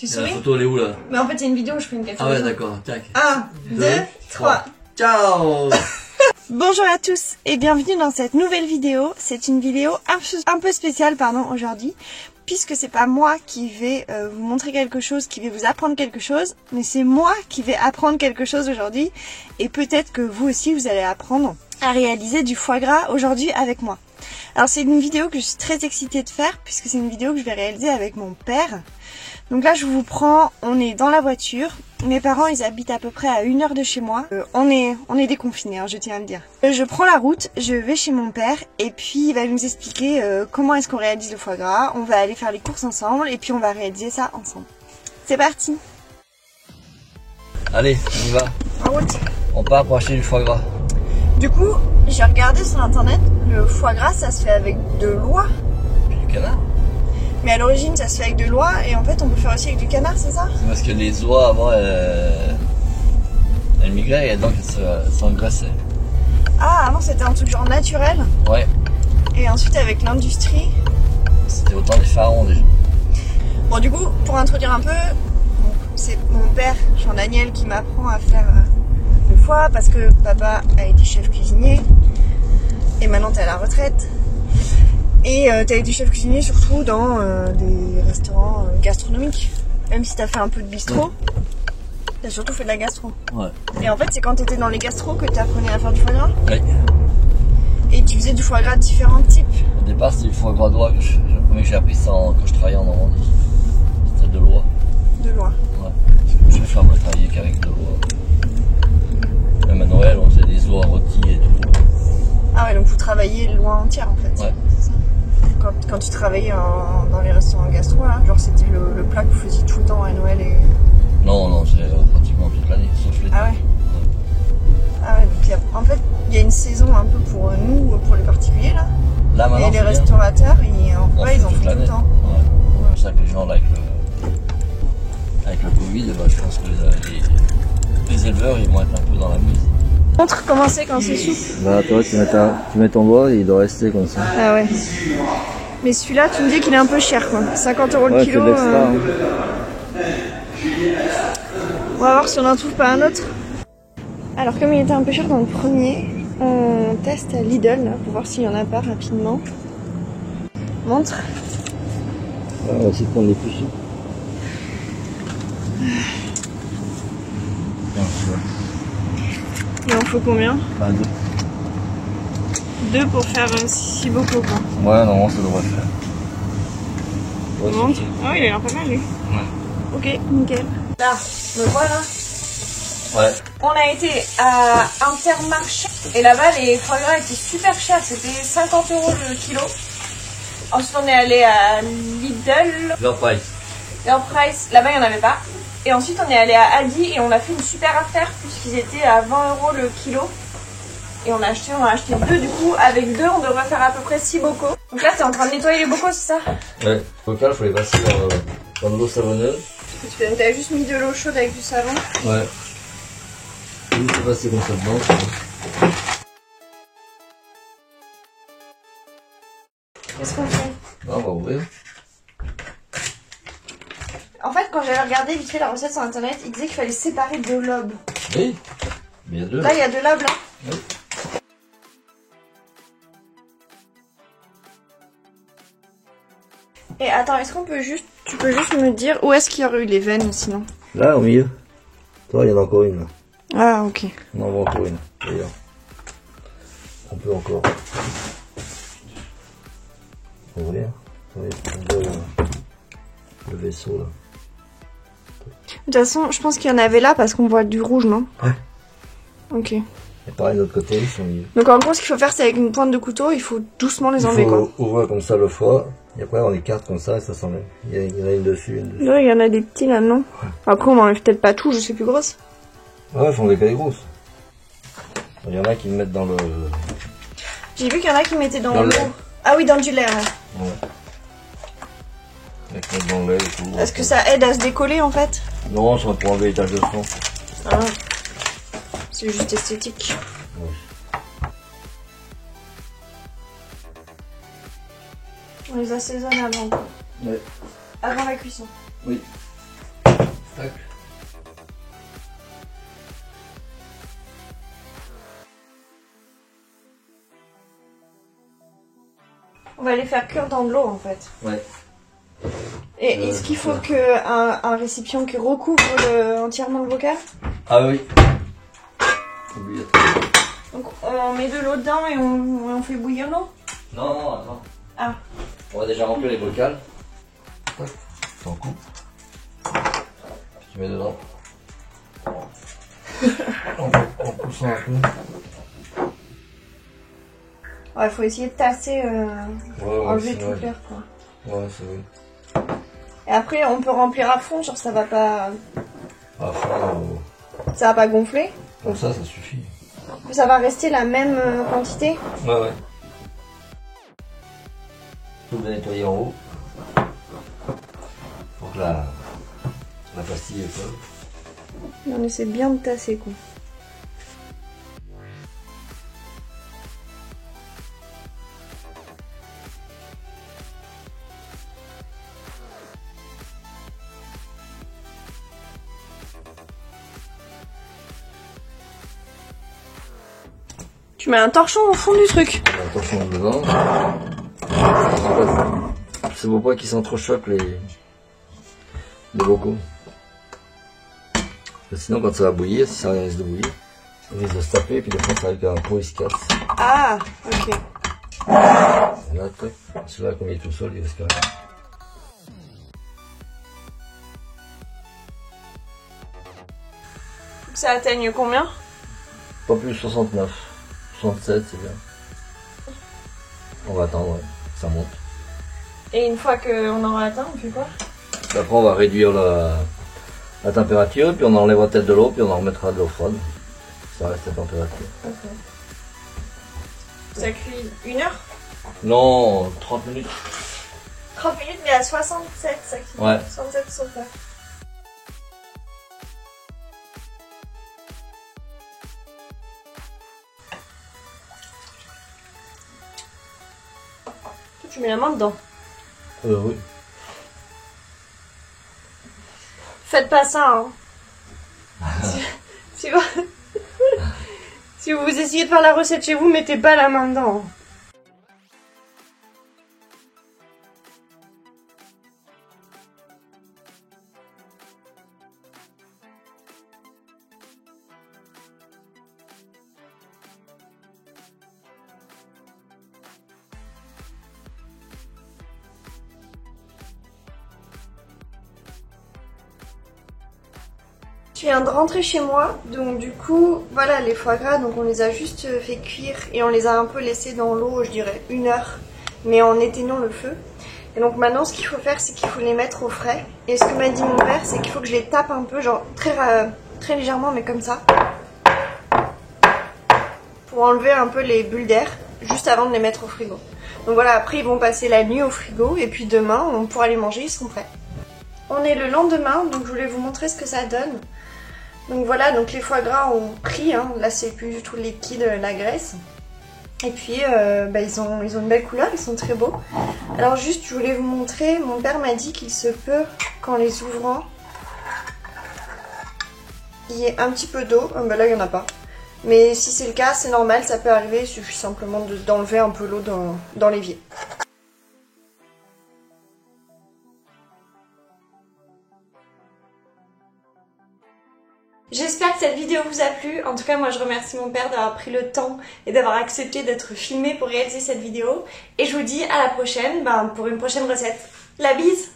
Tu souris? La photo elle est où là? Mais en fait il y a une vidéo où je fais une capture. Ah ouais d'accord, tac. 1, 2, 3. Ciao. Bonjour à tous et bienvenue dans cette nouvelle vidéo. C'est une vidéo un peu spéciale aujourd'hui, puisque c'est pas moi qui vais vous montrer quelque chose, qui vais vous apprendre quelque chose, mais c'est moi qui vais apprendre quelque chose aujourd'hui, et peut-être que vous aussi vous allez apprendre à réaliser du foie gras aujourd'hui avec moi. Alors c'est une vidéo que je suis très excitée de faire, puisque c'est une vidéo que je vais réaliser avec mon père. Donc là je vous prends, on est dans la voiture, mes parents ils habitent à peu près à 1 heure de chez moi, on est déconfinés hein, je tiens à le dire. Je prends la route, je vais chez mon père et puis il va nous expliquer comment est-ce qu'on réalise le foie gras, on va aller faire les courses ensemble et puis on va réaliser ça ensemble. C'est parti. Allez, on y va. En route. On part pour acheter du foie gras. Du coup, j'ai regardé sur internet, le foie gras ça se fait avec de l'oie. Du canard. Mais à l'origine ça se fait avec de l'oie et en fait on peut faire aussi avec du canard, c'est ça? C'est parce que les oies avant elles migraient et donc elles s'engraissaient. Ah, avant c'était un truc genre naturel. Ouais. Et ensuite avec l'industrie. C'était autant des pharaons déjà. Bon du coup, pour introduire un peu, c'est mon père, Jean-Daniel, qui m'apprend à faire le foie parce que papa a été chef cuisinier et maintenant t'es à la retraite. Et t'as été chef cuisinier surtout dans des restaurants gastronomiques. Même si t'as fait un peu de bistrot, t'as surtout fait de la gastro. Ouais. Et en fait c'est quand t'étais dans les gastros que t'apprenais à faire du foie gras. Oui. Et tu faisais du foie gras de différents types. Au départ c'était du foie gras d'oie, le premier que j'ai appris ça quand je travaillais en Normandie. C'était de l'oie. De loin. Ouais. Parce que ma femme a travaillé qu'avec de l'oie. Même à Noël on faisait des oies rôties et tout. Ah ouais, donc vous travaillez loin entière en fait. Ouais. C'est ça. Quand tu travaillais dans les restaurants gastro, là, genre c'était le plat que vous faisiez tout le temps à Noël et... Non, c'est pratiquement toute l'année, sauf l'été. Ah ouais. Ah ouais, donc en fait, il y a une saison un peu pour nous, pour les particuliers là. Là maintenant, et les restaurateurs, ils en font tout le temps. Ouais. C'est pour ça que les gens là, avec le Covid, bah, je pense que les éleveurs ils vont être un peu dans la mise. Montre comment c'est quand c'est souple. Bah toi tu mets ton doigt et il doit rester comme ça. Ah ouais. Mais celui-là, tu me dis qu'il est un peu cher quoi. 50 € le kilo. C'est l'extra, hein. On va voir si on en trouve pas un autre. Alors comme il était un peu cher dans le premier, on teste à Lidl là, pour voir s'il y en a pas rapidement. Montre. On va essayer de prendre les plus souples. Il en faut combien? Bah, 2 pour faire 6 bocaux quoi. ouais, non, ça devrait le faire. Ouais, Montre. Ah oui, il a l'air pas mal lui. Ouais. Ok, nickel. Là, me voilà. Ouais. On a été à Intermarché et là-bas les foie gras étaient super chers, c'était 50 € le kilo. Ensuite on est allé à Lidl. Leur price. Leur price, là-bas il n'y en avait pas. Et ensuite on est allé à Aldi et on a fait une super affaire puisqu'ils étaient à 20 € le kilo. Et on a acheté 2 du coup, avec 2 on devrait faire à peu près 6 bocaux. Donc là t'es en train de nettoyer les bocaux, c'est ça? Ouais. Local, il faut les passer dans de l'eau savonneuse. T'as juste mis de l'eau chaude avec du savon. Ouais. Juste passer comme ça dedans. Qu'est-ce qu'on fait? On va ouvrir. En fait, quand j'avais regardé vite fait la recette sur internet, il disait qu'il fallait séparer 2 lobes. Oui. Mais il y a 2. Là, il y a 2 lobes là. Oui. Et attends, est-ce qu'on peut juste... Tu peux juste me dire où est-ce qu'il y aurait eu les veines sinon? Là, au milieu. Toi, il y en a encore une là. Ah, ok. On en voit encore une. D'ailleurs. On peut encore ouvrir. On voit le vaisseau là. De toute façon, je pense qu'il y en avait là parce qu'on voit du rouge, non? Ouais. Ok. Et pareil, de l'autre côté, ils sont milieu. Donc en gros, ce qu'il faut faire, c'est avec une pointe de couteau, il faut doucement les enlever, quoi. Il faut ouvrir comme ça le foie, et après on écarte comme ça et ça s'enlève. Il y en a une dessus, une dessus. Là, il y en a des petits là, non? Ouais. Après, on enlève peut-être pas tout, je sais plus grosse. Ouais, ils font des cailles grosses. Il y en a qui le mettent dans le... J'ai vu qu'il y en a qui mettaient dans Dans l'eau. le lait. Ah oui, dans du lait, ouais. Ouais. Avec mettre dans le lait et tout. Est-ce que ça aide à se décoller en fait? Non, ça va pour enlever les taches de sang. Ah. C'est juste esthétique. Ouais. On les assaisonne avant, quoi. Ouais. Avant la cuisson. Oui. Tac. On va les faire cuire dans de l'eau en fait. Ouais. Et est-ce qu'il faut un récipient qui recouvre entièrement le bocal? Ah oui. Oui, attends. Donc on met de l'eau dedans et on fait bouillir l'eau? Non, non, attends. Ah. On va déjà remplir les bocals. T'en coupes. Tu mets dedans. on pousse un peu. Ouais, faut essayer de tasser, enlever c'est tout vrai. l'air quoi. Ouais, c'est vrai. Et après on peut remplir à fond, genre ça va pas gonfler. Comme ça suffit. Ça va rester la même quantité. Ouais, ouais. Tout bien nettoyer en haut. Pour que la pastille est colle. On essaie bien de tasser quoi. Tu mets un torchon au fond du truc. Attention dedans. C'est beau pas qu'ils s'entrechoquent les bocaux. Parce que sinon quand ça va bouillir, si ça risque de bouillir, ça risque de se taper et puis des fois ça avec un pot il se casse. Ah, ok. Et là, celui-là comme il est tout seul, il risque rien. Faut que ça atteigne combien? Pas plus 69. 67 c'est bien. On va attendre, ouais. Ça monte. Et une fois qu'on aura atteint, on fait quoi? Après on va réduire la température, puis on enlèvera peut-être de l'eau, puis on en remettra de l'eau froide. Ça reste à température. Ok. Ça cuit 1 heure? Non, 30 minutes. 30 minutes, mais à 67, ça cuit. Ouais. 67 sauf là. Tu mets la main dedans. Oui. Faites pas ça, hein. Si vous essayez de faire la recette chez vous, mettez pas la main dedans. Je viens de rentrer chez moi, donc du coup, voilà les foie gras, donc on les a juste fait cuire et on les a un peu laissés dans l'eau, je dirais 1 heure, mais en éteignant le feu. Et donc maintenant, ce qu'il faut faire, c'est qu'il faut les mettre au frais. Et ce que m'a dit mon père, c'est qu'il faut que je les tape un peu, genre très légèrement, mais comme ça, pour enlever un peu les bulles d'air, juste avant de les mettre au frigo. Donc voilà, après ils vont passer la nuit au frigo, et puis demain, on pourra les manger, ils seront prêts. On est le lendemain, donc je voulais vous montrer ce que ça donne. Donc voilà, donc les foie gras ont pris, hein. Là c'est plus du tout liquide la graisse. Et puis ils ont une belle couleur, ils sont très beaux. Alors juste je voulais vous montrer, mon père m'a dit qu'il se peut qu'en les ouvrant, il y ait un petit peu d'eau. Là il n'y en a pas. Mais si c'est le cas, c'est normal, ça peut arriver, il suffit simplement d'enlever un peu l'eau dans l'évier. J'espère que cette vidéo vous a plu. En tout cas, moi je remercie mon père d'avoir pris le temps et d'avoir accepté d'être filmé pour réaliser cette vidéo. Et je vous dis à la prochaine pour une prochaine recette. La bise!